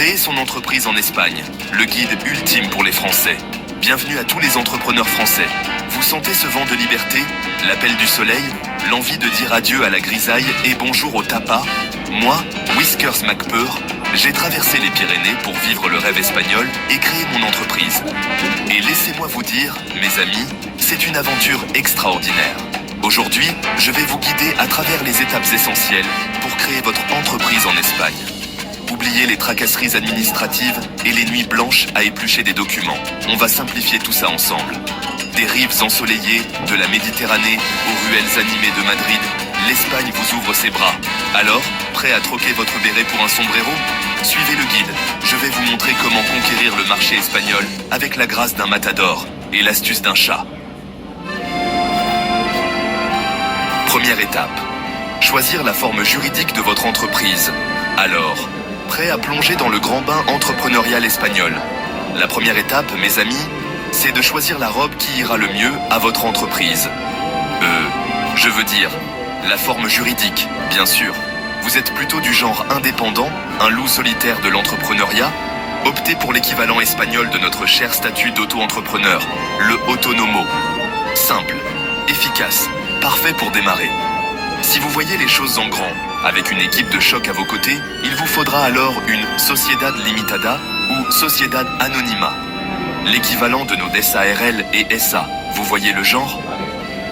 Créer son entreprise en Espagne, le guide ultime pour les Français. Bienvenue à tous les entrepreneurs français. Vous sentez ce vent de liberté, l'appel du soleil, l'envie de dire adieu à la grisaille et bonjour au tapas? Moi, Whiskers McPurr, j'ai traversé les Pyrénées pour vivre le rêve espagnol et créer mon entreprise. Et laissez-moi vous dire, mes amis, c'est une aventure extraordinaire. Aujourd'hui, je vais vous guider à travers les étapes essentielles pour créer votre entreprise en Espagne. Oubliez les tracasseries administratives et les nuits blanches à éplucher des documents. On va simplifier tout ça ensemble. Des rives ensoleillées, de la Méditerranée aux ruelles animées de Madrid, l'Espagne vous ouvre ses bras. Alors, prêt à troquer votre béret pour un sombrero? Suivez le guide. Je vais vous montrer comment conquérir le marché espagnol avec la grâce d'un matador et l'astuce d'un chat. Première étape. Choisir la forme juridique de votre entreprise. Alors, prêt à plonger dans le grand bain entrepreneurial espagnol? La première étape, mes amis, c'est de choisir la robe qui ira le mieux à votre entreprise. Je veux dire, la forme juridique, bien sûr. Vous êtes plutôt du genre indépendant, un loup solitaire de l'entrepreneuriat? Optez pour l'équivalent espagnol de notre cher statut d'auto-entrepreneur, le autonomo. Simple, efficace, parfait pour démarrer. Si vous voyez les choses en grand, avec une équipe de choc à vos côtés, il vous faudra alors une Sociedad Limitada ou Sociedad Anonima. L'équivalent de nos SARL et SA, vous voyez le genre?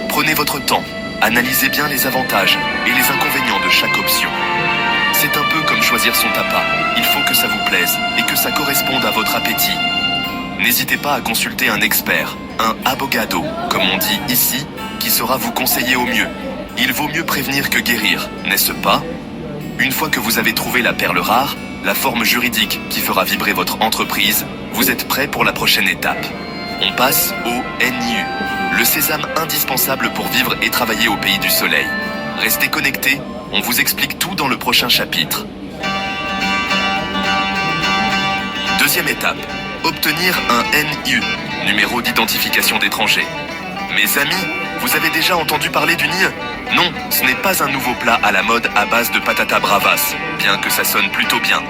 Prenez votre temps, analysez bien les avantages et les inconvénients de chaque option. C'est un peu comme choisir son tapas, il faut que ça vous plaise et que ça corresponde à votre appétit. N'hésitez pas à consulter un expert, un abogado, comme on dit ici, qui saura vous conseiller au mieux. Il vaut mieux prévenir que guérir, n'est-ce pas? Une fois que vous avez trouvé la perle rare, la forme juridique qui fera vibrer votre entreprise, vous êtes prêt pour la prochaine étape. On passe au NIU, le sésame indispensable pour vivre et travailler au pays du soleil. Restez connectés, on vous explique tout dans le prochain chapitre. Deuxième étape, obtenir un NIE, numéro d'identification d'étranger. Mes amis, vous avez déjà entendu parler du NIE? Non, ce n'est pas un nouveau plat à la mode à base de patata bravas, bien que ça sonne plutôt bien.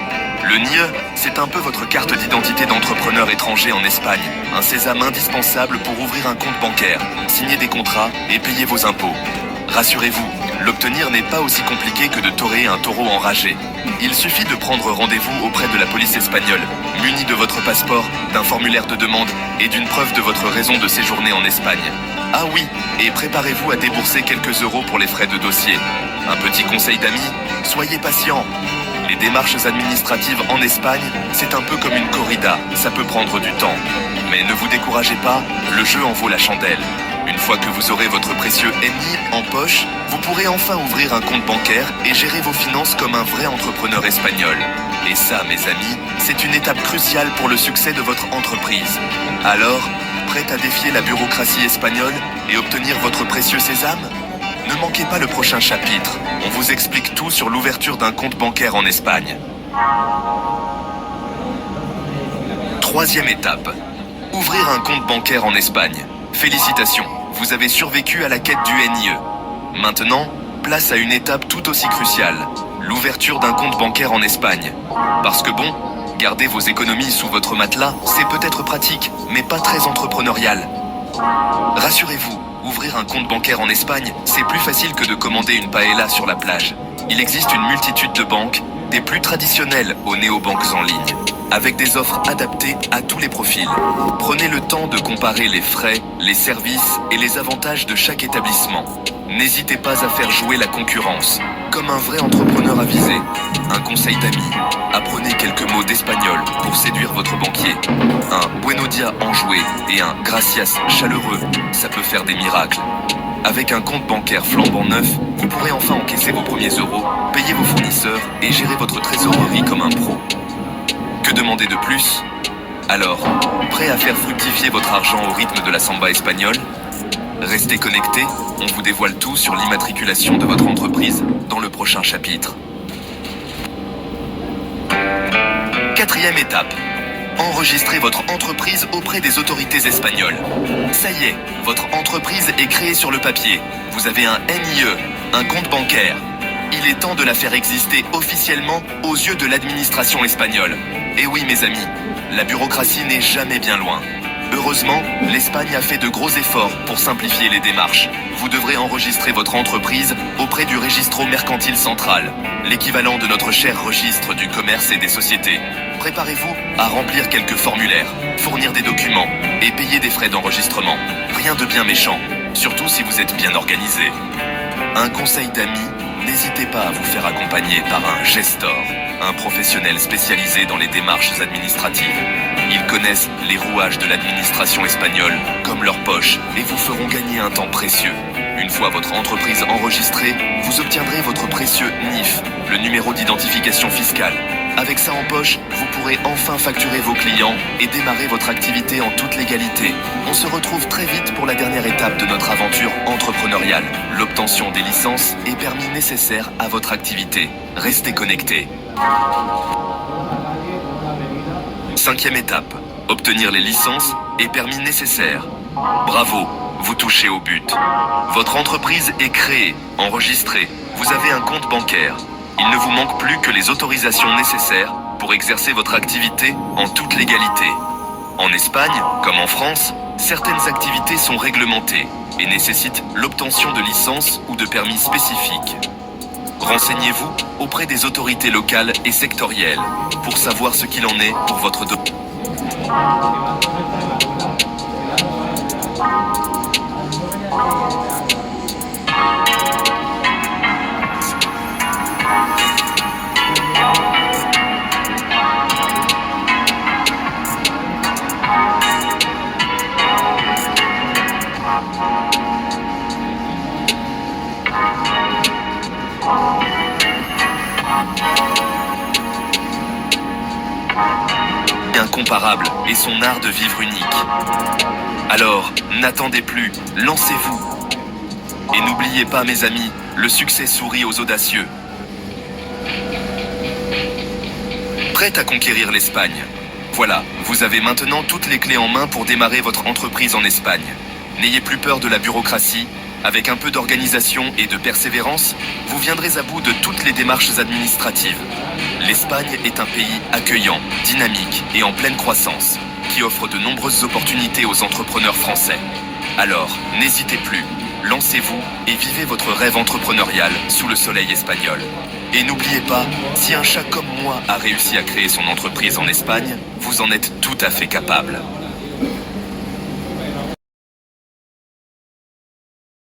Le NIE, c'est un peu votre carte d'identité d'entrepreneur étranger en Espagne, un sésame indispensable pour ouvrir un compte bancaire, signer des contrats et payer vos impôts. Rassurez-vous, l'obtenir n'est pas aussi compliqué que de toréer un taureau enragé. Il suffit de prendre rendez-vous auprès de la police espagnole, muni de votre passeport, d'un formulaire de demande et d'une preuve de votre raison de séjourner en Espagne. Ah oui, et préparez-vous à débourser quelques euros pour les frais de dossier. Un petit conseil d'amis, soyez patient. Les démarches administratives en Espagne, c'est un peu comme une corrida, ça peut prendre du temps. Mais ne vous découragez pas, le jeu en vaut la chandelle. Une fois que vous aurez votre précieux NI en poche, vous pourrez enfin ouvrir un compte bancaire et gérer vos finances comme un vrai entrepreneur espagnol. Et ça, mes amis, c'est une étape cruciale pour le succès de votre entreprise. Alors, prête à défier la bureaucratie espagnole et obtenir votre précieux sésame? Ne manquez pas le prochain chapitre. On vous explique tout sur l'ouverture d'un compte bancaire en Espagne. Troisième étape. Ouvrir un compte bancaire en Espagne. Félicitations, vous avez survécu à la quête du NIE. Maintenant, place à une étape tout aussi cruciale. L'ouverture d'un compte bancaire en Espagne. Parce que bon, garder vos économies sous votre matelas, c'est peut-être pratique, mais pas très entrepreneurial. Rassurez-vous, ouvrir un compte bancaire en Espagne, c'est plus facile que de commander une paella sur la plage. Il existe une multitude de banques, des plus traditionnelles aux néobanques en ligne, avec des offres adaptées à tous les profils. Prenez le temps de comparer les frais, les services et les avantages de chaque établissement. N'hésitez pas à faire jouer la concurrence. Comme un vrai entrepreneur avisé, un conseil d'ami, apprenez quelques mots d'espagnol pour séduire votre banquier. Un buenos días enjoué et un gracias chaleureux, ça peut faire des miracles. Avec un compte bancaire flambant neuf, vous pourrez enfin encaisser vos premiers euros, payer vos fournisseurs et gérer votre trésorerie comme un pro. Que demander de plus? Alors, prêt à faire fructifier votre argent au rythme de la samba espagnole? Restez connectés, on vous dévoile tout sur l'immatriculation de votre entreprise dans le prochain chapitre. Quatrième étape. Enregistrez votre entreprise auprès des autorités espagnoles. Ça y est, votre entreprise est créée sur le papier. Vous avez un NIE, un compte bancaire. il est temps de la faire exister officiellement aux yeux de l'administration espagnole. Et oui mes amis, la bureaucratie n'est jamais bien loin. Heureusement, l'Espagne a fait de gros efforts pour simplifier les démarches. Vous devrez enregistrer votre entreprise auprès du Registro Mercantil Central, l'équivalent de notre cher registre du commerce et des sociétés. Préparez-vous à remplir quelques formulaires, fournir des documents et payer des frais d'enregistrement. Rien de bien méchant, surtout si vous êtes bien organisé. Un conseil d'amis, n'hésitez pas à vous faire accompagner par un gestor, un professionnel spécialisé dans les démarches administratives. Ils connaissent les rouages de l'administration espagnole comme leur poche et vous feront gagner un temps précieux. Une fois votre entreprise enregistrée, vous obtiendrez votre précieux NIF, le numéro d'identification fiscale. Avec ça en poche, vous pourrez enfin facturer vos clients et démarrer votre activité en toute légalité. On se retrouve très vite pour la dernière étape de notre aventure entrepreneuriale, l'obtention des licences et permis nécessaires à votre activité. Restez connectés. 5e étape, obtenir les licences et permis nécessaires. Bravo, vous touchez au but. Votre entreprise est créée, enregistrée, vous avez un compte bancaire. Il ne vous manque plus que les autorisations nécessaires pour exercer votre activité en toute légalité. En Espagne, comme en France, certaines activités sont réglementées et nécessitent l'obtention de licences ou de permis spécifiques. Renseignez-vous auprès des autorités locales et sectorielles pour savoir ce qu'il en est pour votre domaine. Incomparable et son art de vivre unique. Alors, n'attendez plus, lancez-vous. Et n'oubliez pas mes amis, le succès sourit aux audacieux. Prête à conquérir l'Espagne? Voilà, vous avez maintenant toutes les clés en main pour démarrer votre entreprise en Espagne. N'ayez plus peur de la bureaucratie. Avec un peu d'organisation et de persévérance, vous viendrez à bout de toutes les démarches administratives. L'Espagne est un pays accueillant, dynamique et en pleine croissance, qui offre de nombreuses opportunités aux entrepreneurs français. Alors, n'hésitez plus, lancez-vous et vivez votre rêve entrepreneurial sous le soleil espagnol. Et n'oubliez pas, si un chat comme moi a réussi à créer son entreprise en Espagne, vous en êtes tout à fait capable.